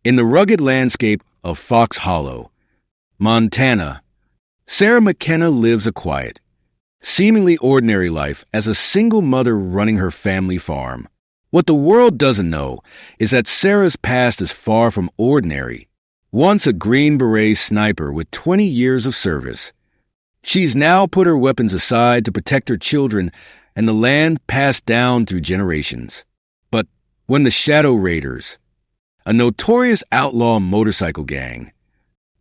In the rugged landscape of Fox Hollow, Montana, Sarah McKenna lives a quiet, seemingly ordinary life as a single mother running her family farm. What the world doesn't know is that Sarah's past is far from ordinary. Once a Green Beret sniper with 20 years of service, she's now put her weapons aside to protect her children and the land passed down through generations. But when the Shadow Raiders, a notorious outlaw motorcycle gang,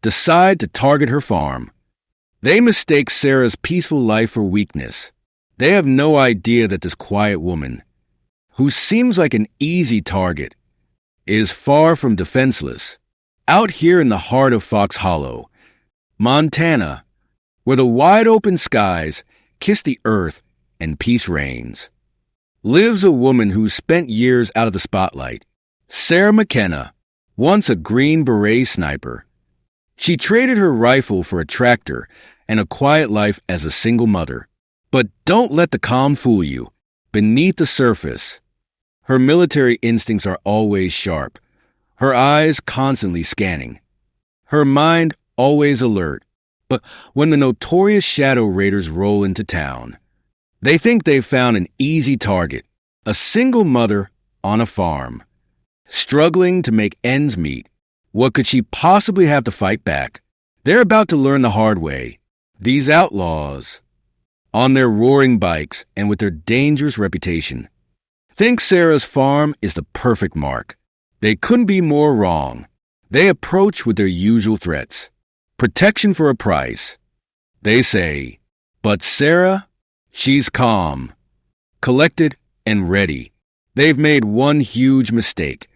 decide to target her farm, they mistake Sarah's peaceful life for weakness. They have no idea that this quiet woman, who seems like an easy target, is far from defenseless. Out here in the heart of Fox Hollow, Montana, where the wide-open skies kiss the earth and peace reigns, lives a woman who's spent years out of the spotlight. Sarah McKenna, once a Green Beret sniper. She traded her rifle for a tractor and a quiet life as a single mother. But don't let the calm fool you. Beneath the surface, her military instincts are always sharp, her eyes constantly scanning, her mind always alert. But when the notorious Shadow Raiders roll into town, they think they've found an easy target, a single mother on a farm, struggling to make ends meet. What could she possibly have to fight back? They're about to learn the hard way. These outlaws, on their roaring bikes and with their dangerous reputation, think Sarah's farm is the perfect mark. They couldn't be more wrong. They approach with their usual threats. Protection for a price, they say. But Sarah, she's calm, collected, and ready. They've made one huge mistake,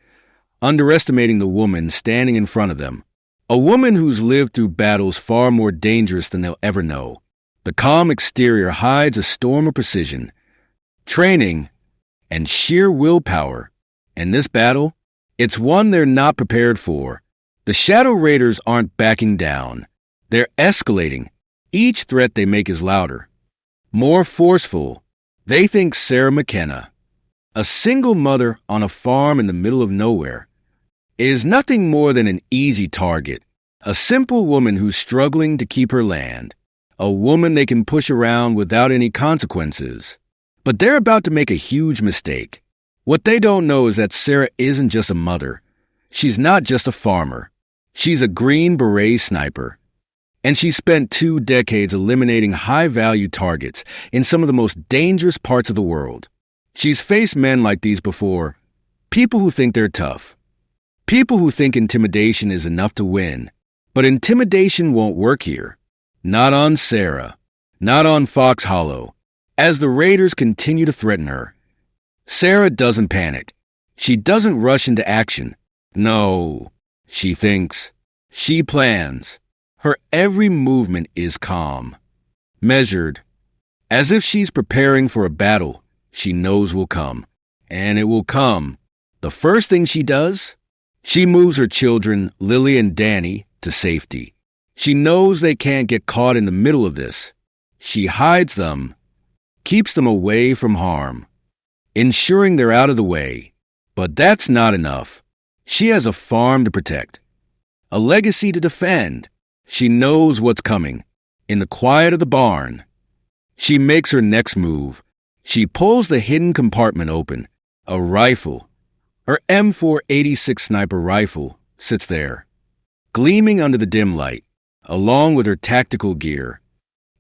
underestimating the woman standing in front of them. A woman who's lived through battles far more dangerous than they'll ever know. The calm exterior hides a storm of precision, training, and sheer willpower. And this battle, it's one they're not prepared for. The Shadow Raiders aren't backing down. They're escalating. Each threat they make is louder, more forceful. They think Sarah McKenna, a single mother on a farm in the middle of nowhere, is nothing more than an easy target, a simple woman who's struggling to keep her land, a woman they can push around without any consequences. But they're about to make a huge mistake. What they don't know is that Sarah isn't just a mother. She's not just a farmer. She's a Green Beret sniper. And she spent 2 decades eliminating high-value targets in some of the most dangerous parts of the world. She's faced men like these before, people who think they're tough, people who think intimidation is enough to win. But intimidation won't work here. Not on Sarah, not on Fox Hollow. As the Raiders continue to threaten her, Sarah doesn't panic. She doesn't rush into action. No, she thinks. She plans. Her every movement is calm, measured, as if she's preparing for a battle she knows will come. And it will come. The first thing she does, she moves her children, Lily and Danny, to safety. She knows they can't get caught in the middle of this. She hides them, keeps them away from harm, ensuring they're out of the way. But that's not enough. She has a farm to protect, a legacy to defend. She knows what's coming. In the quiet of the barn, she makes her next move. She pulls the hidden compartment open. A rifle, her M486 sniper rifle, sits there, gleaming under the dim light, along with her tactical gear.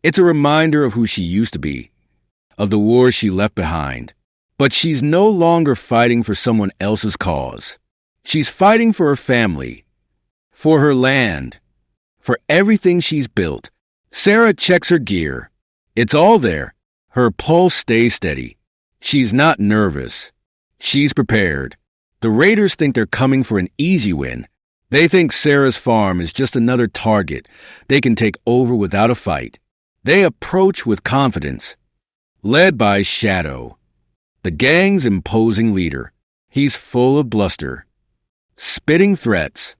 It's a reminder of who she used to be, of the wars she left behind. But she's no longer fighting for someone else's cause. She's fighting for her family, for her land, for everything she's built. Sarah checks her gear. It's all there. Her pulse stays steady. She's not nervous. She's prepared. The Raiders think they're coming for an easy win. They think Sarah's farm is just another target they can take over without a fight. They approach with confidence, led by Shadow, the gang's imposing leader. He's full of bluster, spitting threats,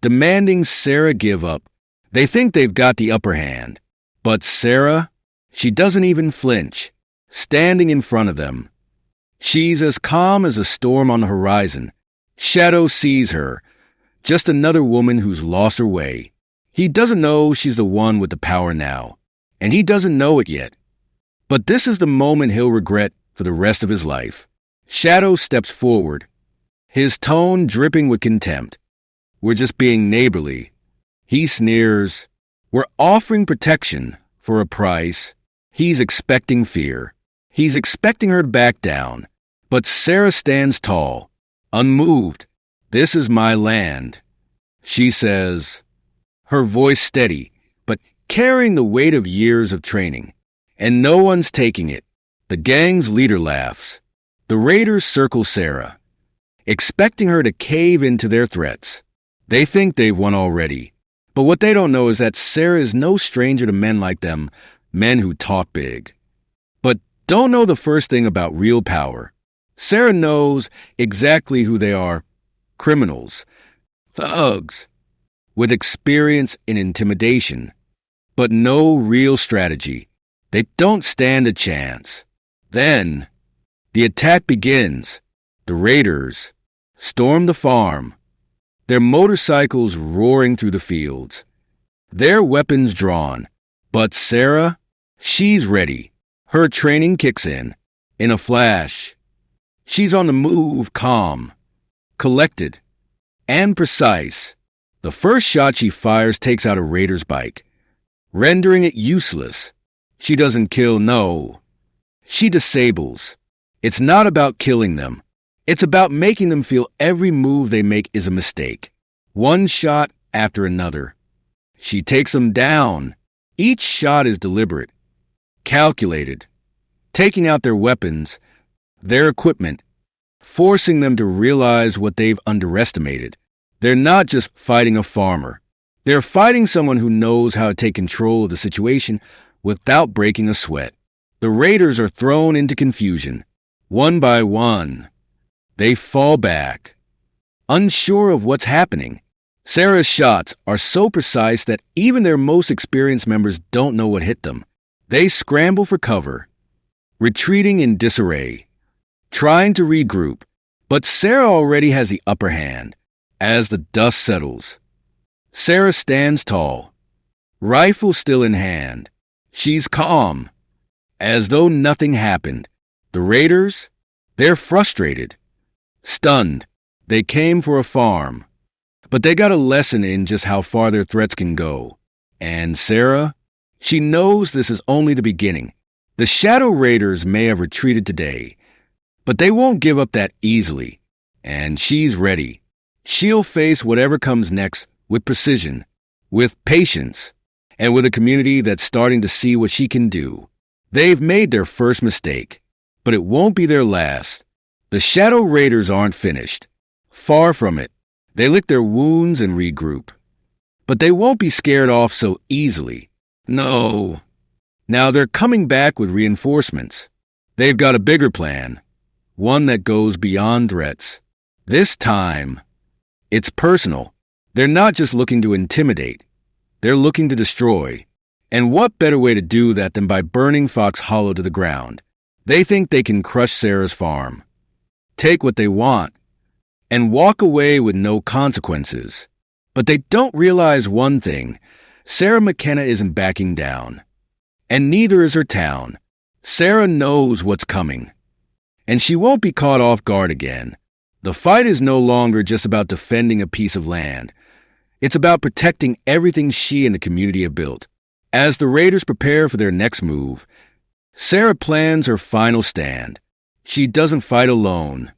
demanding Sarah give up. They think they've got the upper hand. But Sarah, she doesn't even flinch, standing in front of them. She's as calm as a storm on the horizon. Shadow sees her, just another woman who's lost her way. He doesn't know she's the one with the power now, and he doesn't know it yet. But this is the moment he'll regret for the rest of his life. Shadow steps forward, his tone dripping with contempt. We're just being neighborly. He sneers. We're offering protection for a price. He's expecting fear. He's expecting her to back down. But Sarah stands tall, unmoved. This is my land, she says, her voice steady, but carrying the weight of years of training. And no one's taking it. The gang's leader laughs. The raiders circle Sarah, expecting her to cave into their threats. They think they've won already. But what they don't know is that Sarah is no stranger to men like them, men who talk big, but don't know the first thing about real power. Sarah knows exactly who they are. Criminals, thugs, with experience in intimidation, but no real strategy. They don't stand a chance. Then, the attack begins. The raiders storm the farm, their motorcycles roaring through the fields, their weapons drawn. But Sarah, she's ready. Her training kicks in a flash. She's on the move, calm, collected, and precise. The first shot she fires takes out a raider's bike, rendering it useless. She doesn't kill, no. She disables. It's not about killing them. It's about making them feel every move they make is a mistake. One shot after another. She takes them down. Each shot is deliberate, calculated, taking out their weapons, their equipment, forcing them to realize what they've underestimated. They're not just fighting a farmer. They're fighting someone who knows how to take control of the situation without breaking a sweat. The raiders are thrown into confusion. One by one, they fall back, unsure of what's happening. Sarah's shots are so precise that even their most experienced members don't know what hit them. They scramble for cover, retreating in disarray, trying to regroup. But Sarah already has the upper hand. As the dust settles, Sarah stands tall, rifle still in hand. She's calm, as though nothing happened. The raiders, they're frustrated, stunned. They came for a farm, but they got a lesson in just how far their threats can go. And Sarah, she knows this is only the beginning. The Shadow Raiders may have retreated today, but they won't give up that easily. And she's ready. She'll face whatever comes next with precision, with patience, and with a community that's starting to see what she can do. They've made their first mistake, but it won't be their last. The Shadow Raiders aren't finished. Far from it. They lick their wounds and regroup. But they won't be scared off so easily. No. Now they're coming back with reinforcements. They've got a bigger plan, one that goes beyond threats. This time, it's personal. They're not just looking to intimidate. They're looking to destroy. And what better way to do that than by burning Fox Hollow to the ground? They think they can crush Sarah's farm, take what they want, and walk away with no consequences. But they don't realize one thing. Sarah McKenna isn't backing down. And neither is her town. Sarah knows what's coming. And she won't be caught off guard again. The fight is no longer just about defending a piece of land. It's about protecting everything she and the community have built. As the raiders prepare for their next move, Sarah plans her final stand. She doesn't fight alone.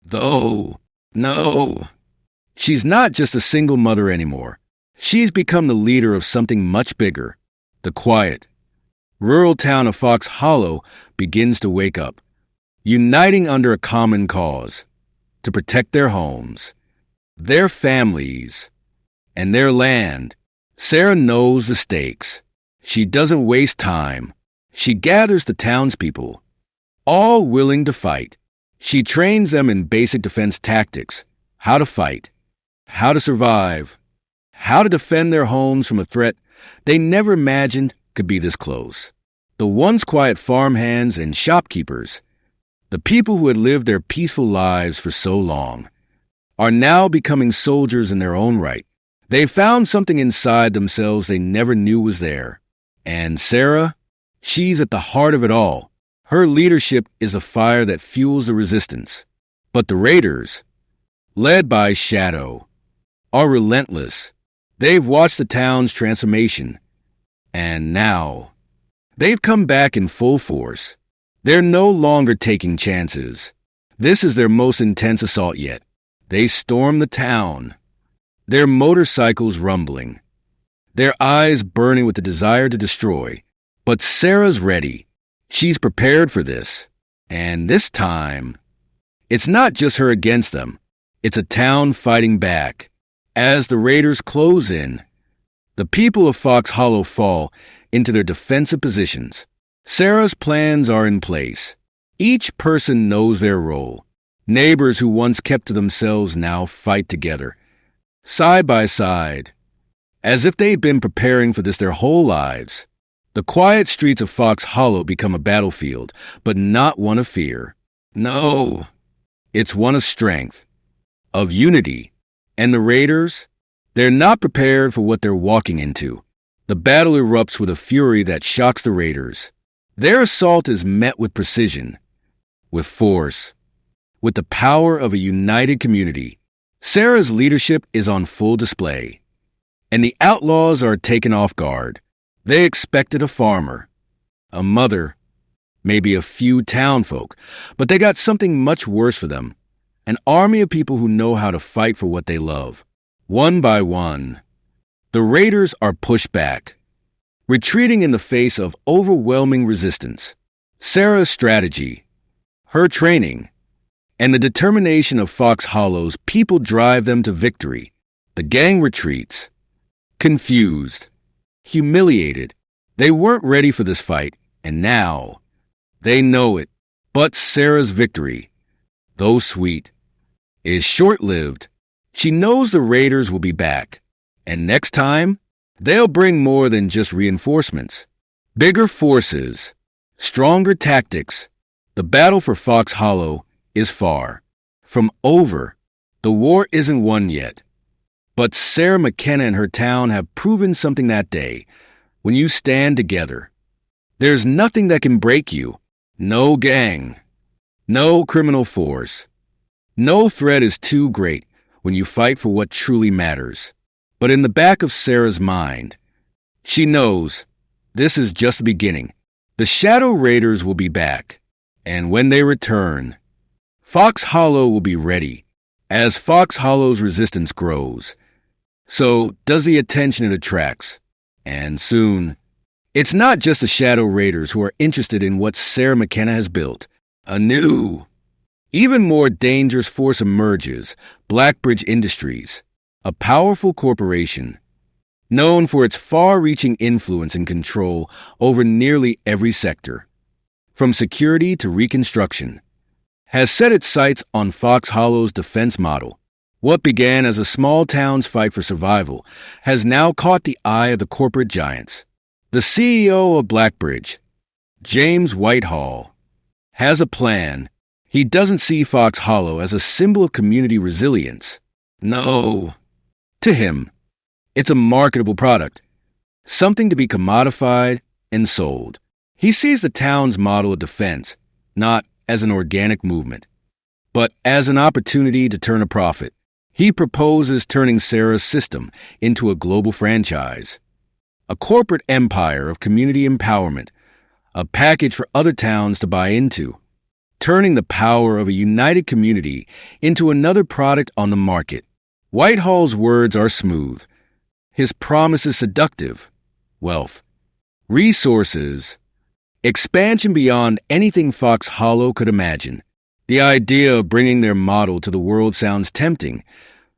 Though, no. She's not just a single mother anymore. She's become the leader of something much bigger. The quiet, rural town of Fox Hollow begins to wake up, uniting under a common cause. To protect their homes, their families, and their land. Sarah knows the stakes. She doesn't waste time. She gathers the townspeople, all willing to fight. She trains them in basic defense tactics, how to fight, how to survive, how to defend their homes from a threat they never imagined could be this close. The once quiet farmhands and shopkeepers, the people who had lived their peaceful lives for so long, are now becoming soldiers in their own right. They found something inside themselves they never knew was there. And Sarah? She's at the heart of it all. Her leadership is a fire that fuels the resistance. But the Raiders, led by Shadow, are relentless. They've watched the town's transformation. And now, they've come back in full force. They're no longer taking chances. This is their most intense assault yet. They storm the town, their motorcycles rumbling, their eyes burning with the desire to destroy. But Sarah's ready. She's prepared for this. And this time, it's not just her against them. It's a town fighting back. As the Raiders close in, the people of Fox Hollow fall into their defensive positions. Sarah's plans are in place. Each person knows their role. Neighbors who once kept to themselves now fight together, side by side, as if they'd been preparing for this their whole lives. The quiet streets of Fox Hollow become a battlefield, but not one of fear. No, it's one of strength, of unity. And the Raiders? They're not prepared for what they're walking into. The battle erupts with a fury that shocks the Raiders. Their assault is met with precision, with force, with the power of a united community. Sarah's leadership is on full display, and the Outlaws are taken off guard. They expected a farmer, a mother, maybe a few townfolk, but they got something much worse for them. An army of people who know how to fight for what they love. One by one, the Raiders are pushed back, retreating in the face of overwhelming resistance. Sarah's strategy, her training, and the determination of Fox Hollow's people drive them to victory. The gang retreats, confused, humiliated. They weren't ready for this fight, and now they know it. But Sarah's victory, though sweet, is short-lived. She knows the Raiders will be back, and next time, they'll bring more than just reinforcements. Bigger forces, stronger tactics. The battle for Fox Hollow is far from over. The war isn't won yet. But Sarah McKenna and her town have proven something that day. When you stand together, there's nothing that can break you. No gang, no criminal force. No threat is too great when you fight for what truly matters. But in the back of Sarah's mind, she knows this is just the beginning. The Shadow Raiders will be back, and when they return, Fox Hollow will be ready. As Fox Hollow's resistance grows, so does the attention it attracts. And soon, it's not just the Shadow Raiders who are interested in what Sarah McKenna has built. A new, even more dangerous force emerges, Blackbridge Industries, a powerful corporation known for its far-reaching influence and control over nearly every sector, from security to reconstruction, has set its sights on Fox Hollow's defense model. What began as a small town's fight for survival has now caught the eye of the corporate giants. The CEO of Blackbridge, James Whitehall, has a plan. He doesn't see Fox Hollow as a symbol of community resilience. No. To him, it's a marketable product, something to be commodified and sold. He sees the town's model of defense not as an organic movement, but as an opportunity to turn a profit. He proposes turning Sarah's system into a global franchise, a corporate empire of community empowerment, a package for other towns to buy into, turning the power of a united community into another product on the market. Whitehall's words are smooth. His promise is seductive. Wealth, resources, expansion beyond anything Fox Hollow could imagine. The idea of bringing their model to the world sounds tempting.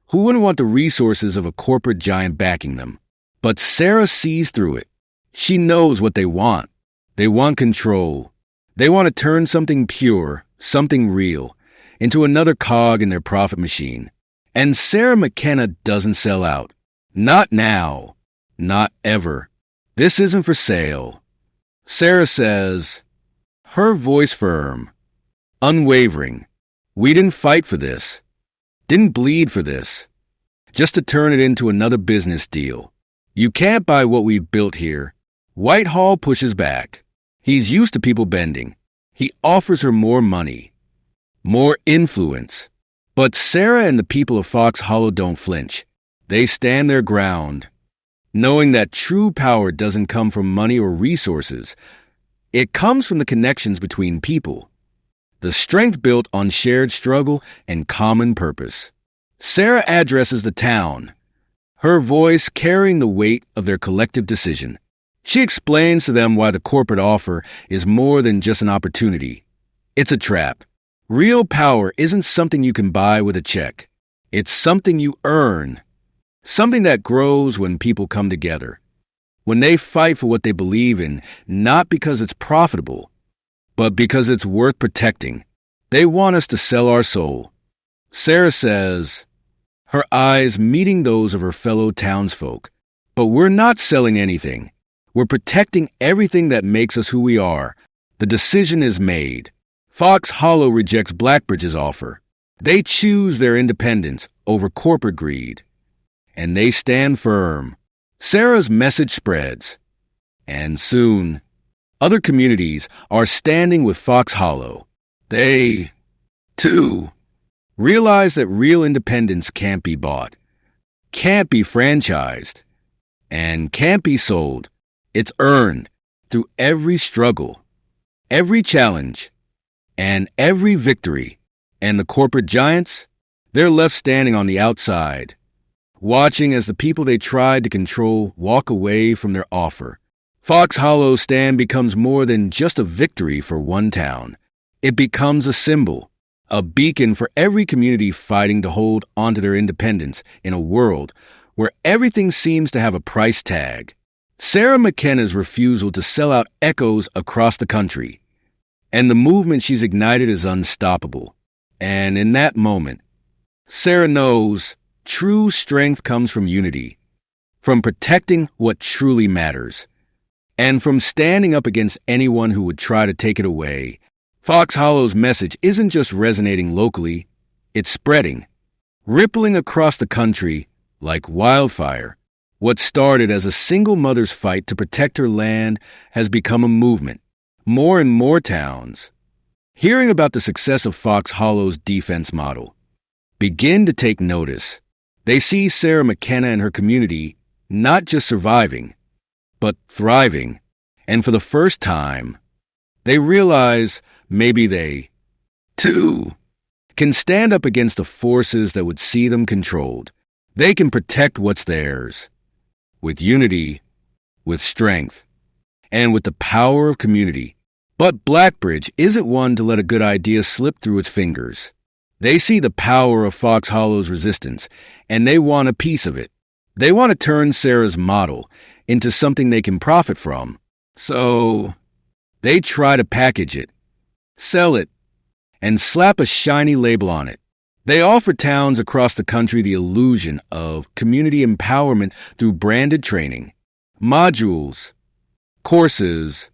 Who wouldn't want the resources of a corporate giant backing them? But Sarah sees through it. She knows what they want. They want control. They want to turn something pure, something real, into another cog in their profit machine. And Sarah McKenna doesn't sell out. Not now. Not ever. This isn't for sale. Sarah says, her voice firm, unwavering, we didn't fight for this. didn't bleed for this, just to turn it into another business deal. You can't buy what we've built here. Whitehall pushes back. He's used to people bending. He offers her more money, more influence. But Sarah and the people of Fox Hollow don't flinch. They stand their ground, knowing that true power doesn't come from money or resources. It comes from the connections between people, the strength built on shared struggle and common purpose. Sarah addresses the town, her voice carrying the weight of their collective decision. She explains to them why the corporate offer is more than just an opportunity. It's a trap. Real power isn't something you can buy with a check. It's something you earn, something that grows when people come together, when they fight for what they believe in, not because it's profitable, but because it's worth protecting. They want us to sell our soul. Sarah says, her eyes meeting those of her fellow townsfolk. But we're not selling anything. We're protecting everything that makes us who we are. The decision is made. Fox Hollow rejects Blackbridge's offer. They choose their independence over corporate greed. And they stand firm. Sarah's message spreads. And soon, other communities are standing with Fox Hollow. They, too, realize that real independence can't be bought, can't be franchised, and can't be sold. It's earned through every struggle, every challenge, and every victory. And the corporate giants, they're left standing on the outside, watching as the people they tried to control walk away from their offer. Fox Hollow's stand becomes more than just a victory for one town. It becomes a symbol, a beacon for every community fighting to hold onto their independence in a world where everything seems to have a price tag. Sarah McKenna's refusal to sell out echoes across the country, and the movement she's ignited is unstoppable. And in that moment, Sarah knows true strength comes from unity, from protecting what truly matters, and from standing up against anyone who would try to take it away. Fox Hollow's message isn't just resonating locally, it's spreading, rippling across the country like wildfire. What started as a single mother's fight to protect her land has become a movement. More and more towns, hearing about the success of Fox Hollow's defense model, begin to take notice. They see Sarah McKenna and her community not just surviving, but thriving. And for the first time, they realize maybe they, too, can stand up against the forces that would see them controlled. They can protect what's theirs, with unity, with strength, and with the power of community. But Blackbridge isn't one to let a good idea slip through its fingers. They see the power of Fox Hollow's resistance, and they want a piece of it. They want to turn Sarah's model into something they can profit from. So they try to package it, sell it, and slap a shiny label on it. They offer towns across the country the illusion of community empowerment through branded training, modules, courses,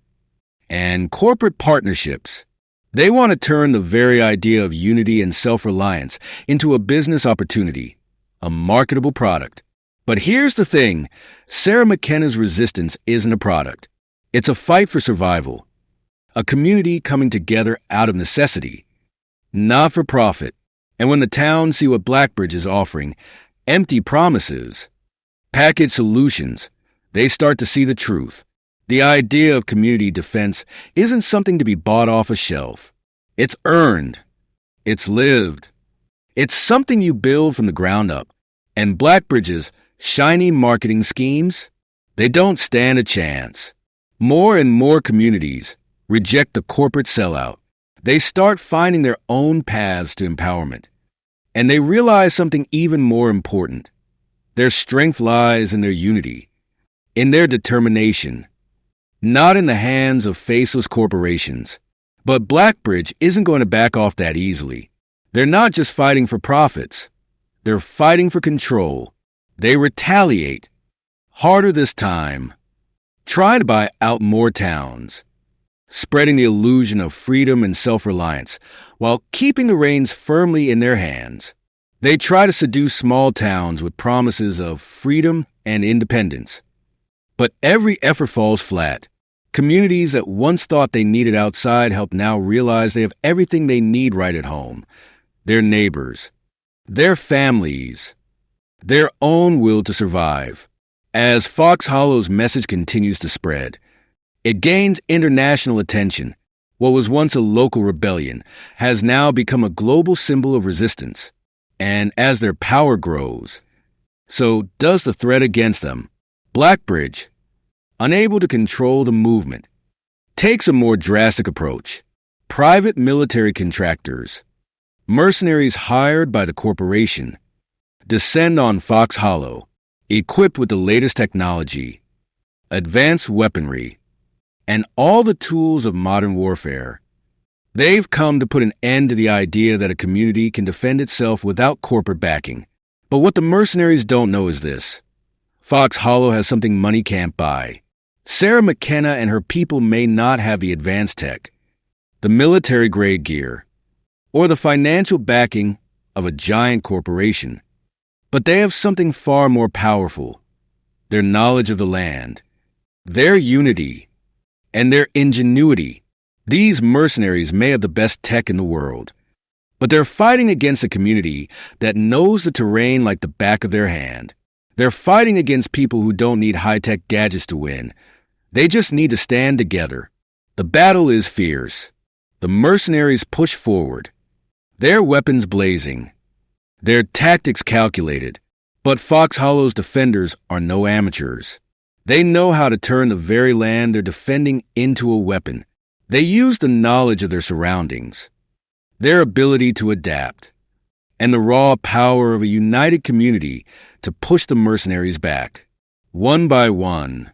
and corporate partnerships. They want to turn the very idea of unity and self-reliance into a business opportunity, a marketable product. But here's the thing, Sarah McKenna's resistance isn't a product. It's a fight for survival, a community coming together out of necessity, not for profit. And when the towns see what Blackbridge is offering, empty promises, packaged solutions, they start to see the truth. The idea of community defense isn't something to be bought off a shelf. It's earned. It's lived. It's something you build from the ground up. And Blackbridge's shiny marketing schemes, they don't stand a chance. More and more communities reject the corporate sellout. They start finding their own paths to empowerment. And they realize something even more important. Their strength lies in their unity, in their determination, not in the hands of faceless corporations. But Blackbridge isn't going to back off that easily. They're not just fighting for profits. They're fighting for control. They retaliate, harder this time, trying to buy out more towns, spreading the illusion of freedom and self-reliance while keeping the reins firmly in their hands. They try to seduce small towns with promises of freedom and independence. But every effort falls flat. Communities that once thought they needed outside help now realize they have everything they need right at home. Their neighbors, their families, their own will to survive. As Fox Hollow's message continues to spread, it gains international attention. What was once a local rebellion has now become a global symbol of resistance. And as their power grows, so does the threat against them. Blackbridge, unable to control the movement, takes a more drastic approach. Private military contractors, mercenaries hired by the corporation, descend on Fox Hollow, equipped with the latest technology, advanced weaponry, and all the tools of modern warfare. They've come to put an end to the idea that a community can defend itself without corporate backing. But what the mercenaries don't know is this. Fox Hollow has something money can't buy. Sarah McKenna and her people may not have the advanced tech, the military-grade gear, or the financial backing of a giant corporation. But they have something far more powerful, their knowledge of the land, their unity, and their ingenuity. These mercenaries may have the best tech in the world, but they're fighting against a community that knows the terrain like the back of their hand. They're fighting against people who don't need high-tech gadgets to win. They just need to stand together. The battle is fierce. The mercenaries push forward, their weapons blazing, their tactics calculated. But Fox Hollow's defenders are no amateurs. They know how to turn the very land they're defending into a weapon. They use the knowledge of their surroundings, their ability to adapt, and the raw power of a united community to push the mercenaries back. One by one,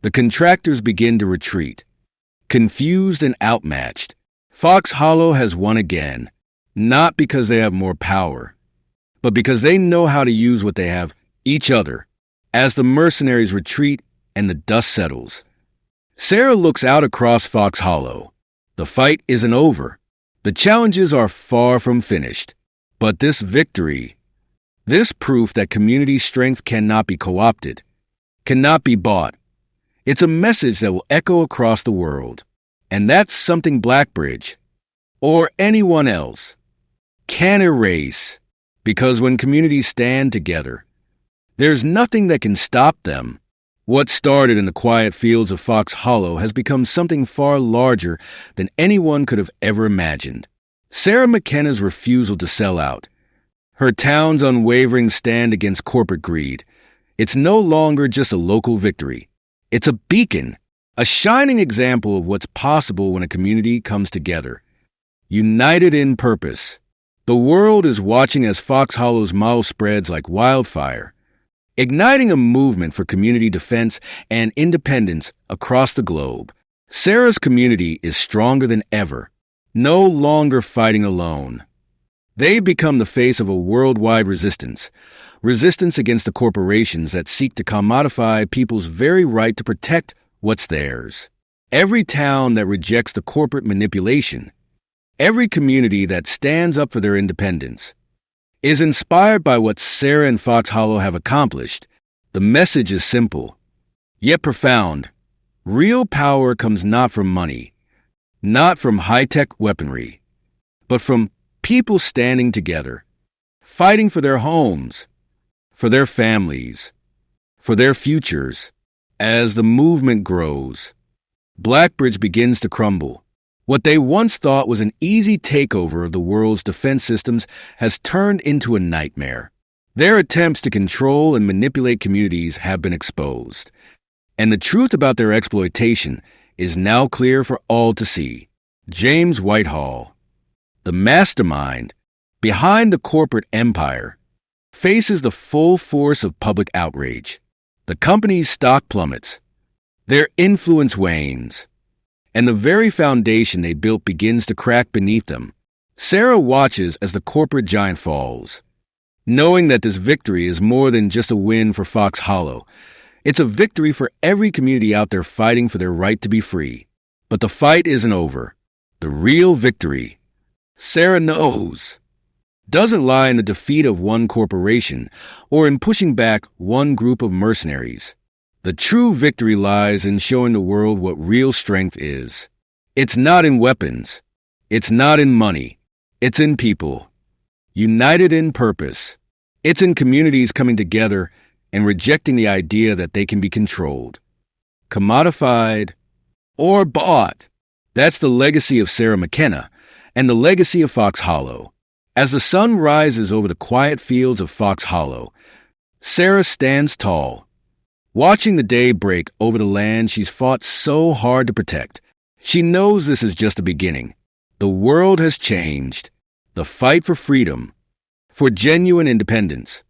the contractors begin to retreat, confused and outmatched. Fox Hollow has won again, not because they have more power, but because they know how to use what they have, each other. As the mercenaries retreat and the dust settles, Sarah looks out across Fox Hollow. The fight isn't over. The challenges are far from finished. But this victory, this proof that community strength cannot be co-opted, cannot be bought, it's a message that will echo across the world. And that's something Blackbridge, or anyone else, can erase. Because when communities stand together, there's nothing that can stop them. What started in the quiet fields of Fox Hollow has become something far larger than anyone could have ever imagined. Sarah McKenna's refusal to sell out, her town's unwavering stand against corporate greed, it's no longer just a local victory. It's a beacon, a shining example of what's possible when a community comes together, united in purpose. The world is watching as Fox Hollow's model spreads like wildfire, igniting a movement for community defense and independence across the globe. Sarah's community is stronger than ever, no longer fighting alone. They've become the face of a worldwide resistance against the corporations that seek to commodify people's very right to protect what's theirs. Every town that rejects the corporate manipulation, every community that stands up for their independence, is inspired by what Sarah and Fox Hollow have accomplished. The message is simple, yet profound. Real power comes not from money, not from high-tech weaponry, but from people standing together, fighting for their homes, for their families, for their futures. As the movement grows, Blackbridge begins to crumble. What they once thought was an easy takeover of the world's defense systems has turned into a nightmare. Their attempts to control and manipulate communities have been exposed, and the truth about their exploitation is now clear for all to see. James Whitehall, the mastermind behind the corporate empire, faces the full force of public outrage. The company's stock plummets, their influence wanes, and the very foundation they built begins to crack beneath them. Sarah watches as the corporate giant falls, knowing that this victory is more than just a win for Fox Hollow. It's a victory for every community out there fighting for their right to be free. But the fight isn't over. The real victory, Sarah knows, doesn't lie in the defeat of one corporation or in pushing back one group of mercenaries. The true victory lies in showing the world what real strength is. It's not in weapons. It's not in money. It's in people, united in purpose. It's in communities coming together and rejecting the idea that they can be controlled, commodified, or bought. That's the legacy of Sarah McKenna and the legacy of Fox Hollow. As the sun rises over the quiet fields of Fox Hollow, Sarah stands tall, watching the day break over the land she's fought so hard to protect. She knows this is just the beginning. The world has changed. The fight for freedom, for genuine independence,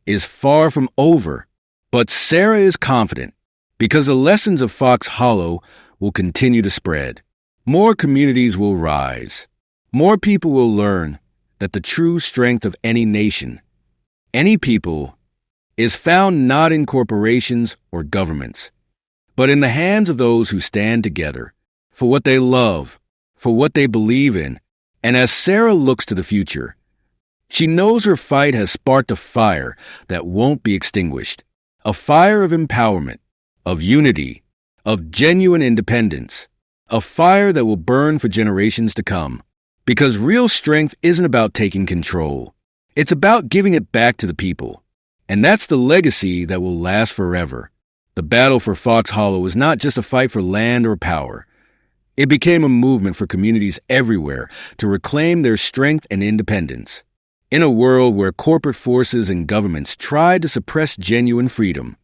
is far from over. But Sarah is confident because the lessons of Fox Hollow will continue to spread. More communities will rise. More people will learn that the true strength of any nation, any people, is found not in corporations or governments, but in the hands of those who stand together for what they love, for what they believe in. And as Sarah looks to the future, she knows her fight has sparked a fire that won't be extinguished, a fire of empowerment, of unity, of genuine independence, a fire that will burn for generations to come. Because real strength isn't about taking control. It's about giving it back to the people. And that's the legacy that will last forever. The battle for Fox Hollow is not just a fight for land or power. It became a movement for communities everywhere to reclaim their strength and independence. In a world where corporate forces and governments tried to suppress genuine freedom,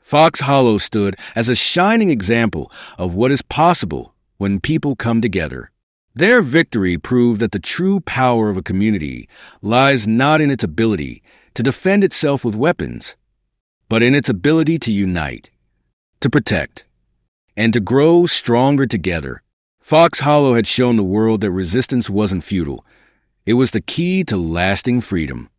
Fox Hollow stood as a shining example of what is possible when people come together. Their victory proved that the true power of a community lies not in its ability to defend itself with weapons, but in its ability to unite, to protect, and to grow stronger together. Fox Hollow had shown the world that resistance wasn't futile. It was the key to lasting freedom.